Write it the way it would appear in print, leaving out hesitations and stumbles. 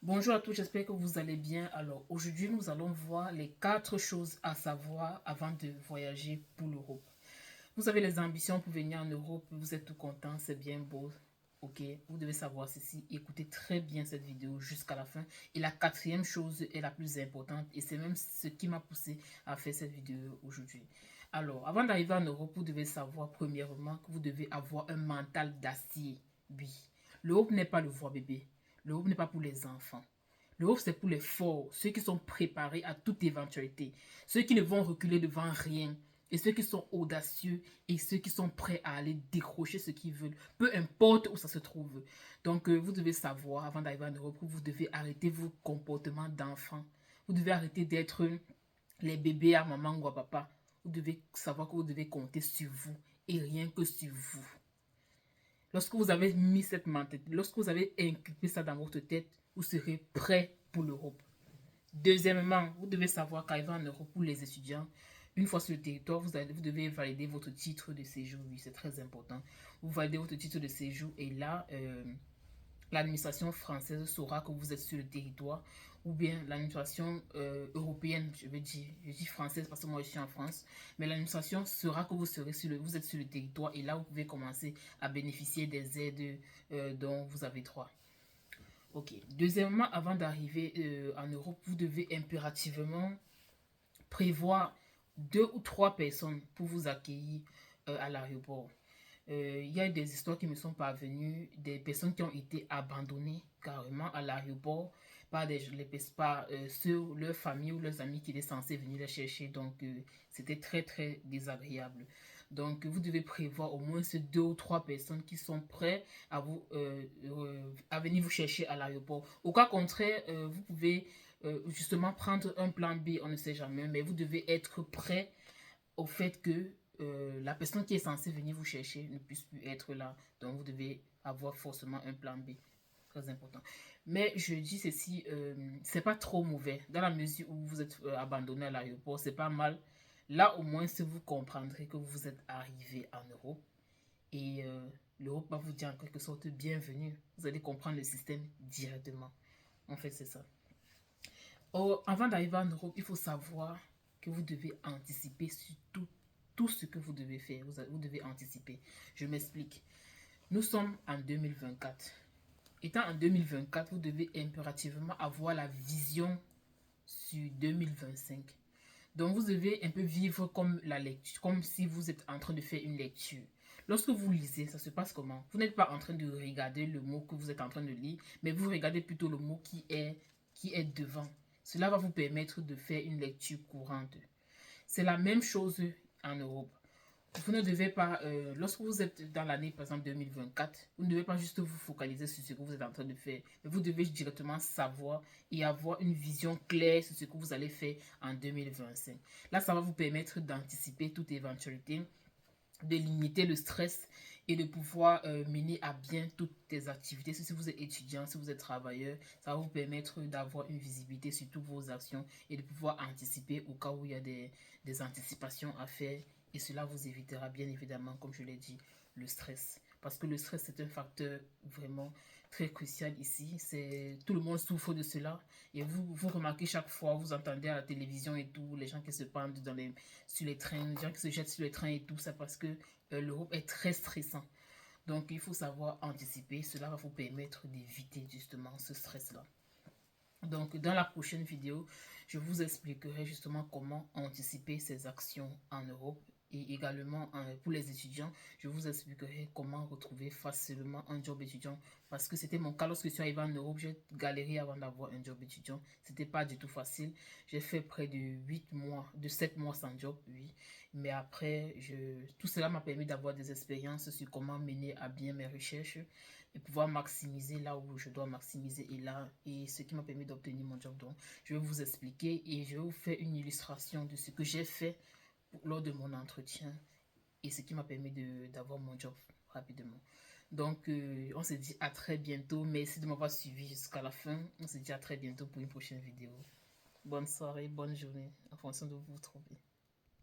Bonjour à tous, j'espère que vous allez bien. Alors aujourd'hui, nous allons voir les 4 choses à savoir avant de voyager pour l'Europe. Vous avez les ambitions pour venir en Europe, vous êtes tout content, c'est bien beau. Ok, vous devez savoir ceci. Écoutez très bien cette vidéo jusqu'à la fin. Et la quatrième chose est la plus importante et c'est même ce qui m'a poussé à faire cette vidéo aujourd'hui. Alors, avant d'arriver en Europe, vous devez savoir premièrement que vous devez avoir un mental d'acier. Oui, l'Europe n'est pas le voie bébé. L'Europe n'est pas pour les enfants. L'Europe, c'est pour les forts, ceux qui sont préparés à toute éventualité, ceux qui ne vont reculer devant rien, et ceux qui sont audacieux et ceux qui sont prêts à aller décrocher ce qu'ils veulent, peu importe où ça se trouve. Donc, vous devez savoir, avant d'arriver en Europe, vous devez arrêter vos comportements d'enfants. Vous devez arrêter d'être les bébés à maman ou à papa. Vous devez savoir que vous devez compter sur vous et rien que sur vous. Lorsque vous avez mis cette mentalité, lorsque vous avez inculqué ça dans votre tête, vous serez prêt pour l'Europe. Deuxièmement, vous devez savoir qu'arriver en Europe pour les étudiants, une fois sur le territoire, vous devez valider votre titre de séjour. Oui, c'est très important. Vous validez votre titre de séjour et là, l'administration française saura que vous êtes sur le territoire ou bien l'administration européenne, je dis française parce que moi je suis en France, mais l'administration saura que vous êtes sur le territoire et là vous pouvez commencer à bénéficier des aides dont vous avez droit. Ok. Deuxièmement, avant d'arriver en Europe, vous devez impérativement prévoir 2 ou 3 personnes pour vous accueillir à l'aéroport. Il y a des histoires qui me sont parvenues, des personnes qui ont été abandonnées carrément à l'aéroport par, leurs familles ou leurs amis qui étaient censés venir les chercher. Donc, c'était très, très désagréable. Donc, vous devez prévoir au moins ces 2 ou 3 personnes qui sont prêtes à venir vous chercher à l'aéroport. Au cas contraire, vous pouvez justement prendre un plan B, on ne sait jamais, mais vous devez être prêt au fait que la personne qui est censée venir vous chercher ne puisse plus être là. Donc vous devez avoir forcément un plan B. Très important. Mais je dis ceci, c'est pas trop mauvais. Dans la mesure où vous êtes abandonné à l'aéroport, c'est pas mal. Là au moins, si vous comprendrez que vous êtes arrivé en Europe et l'Europe va vous dire en quelque sorte bienvenue. Vous allez comprendre le système directement. En fait, c'est ça. Or, avant d'arriver en Europe, il faut savoir que vous devez anticiper sur tout ce que vous devez faire. Vous devez anticiper. Je m'explique. Nous sommes en 2024. Étant en 2024, vous devez impérativement avoir la vision sur 2025. Donc, vous devez un peu vivre comme la lecture, comme si vous êtes en train de faire une lecture. Lorsque vous lisez, ça se passe comment? Vous n'êtes pas en train de regarder le mot que vous êtes en train de lire, mais vous regardez plutôt le mot qui est devant. Cela va vous permettre de faire une lecture courante. C'est la même chose en Europe. Vous ne devez pas, lorsque vous êtes dans l'année, par exemple 2024, vous ne devez pas juste vous focaliser sur ce que vous êtes en train de faire, mais vous devez directement savoir et avoir une vision claire sur ce que vous allez faire en 2025. Là, ça va vous permettre d'anticiper toute éventualité, de limiter le stress et de pouvoir mener à bien toutes tes activités. Si vous êtes étudiant, si vous êtes travailleur, ça va vous permettre d'avoir une visibilité sur toutes vos actions et de pouvoir anticiper au cas où il y a des anticipations à faire. Et cela vous évitera bien évidemment, comme je l'ai dit, le stress. Parce que le stress, c'est un facteur vraiment très crucial ici. Tout le monde souffre de cela. Et vous remarquez chaque fois, vous entendez à la télévision et tout, les gens qui se pendent sur les trains, les gens qui se jettent sur les trains et tout ça parce que l'Europe est très stressant. Donc il faut savoir anticiper. Cela va vous permettre d'éviter justement ce stress-là. Donc dans la prochaine vidéo, je vous expliquerai justement comment anticiper ces actions en Europe et également pour les étudiants, je vous expliquerai comment retrouver facilement un job étudiant parce que c'était mon cas lorsque je suis arrivé en Europe, j'ai galéré avant d'avoir un job étudiant, c'était pas du tout facile. J'ai fait près de 8 mois, de 7 mois sans job, oui, mais après tout cela m'a permis d'avoir des expériences sur comment mener à bien mes recherches et pouvoir maximiser là où je dois maximiser et ce qui m'a permis d'obtenir mon job. Donc, je vais vous expliquer et je vais vous faire une illustration de ce que j'ai fait lors de mon entretien et ce qui m'a permis d'avoir mon job rapidement. Donc, on se dit à très bientôt. Merci de m'avoir suivi jusqu'à la fin. On se dit à très bientôt pour une prochaine vidéo. Bonne soirée, bonne journée, en fonction de où vous vous trouvez.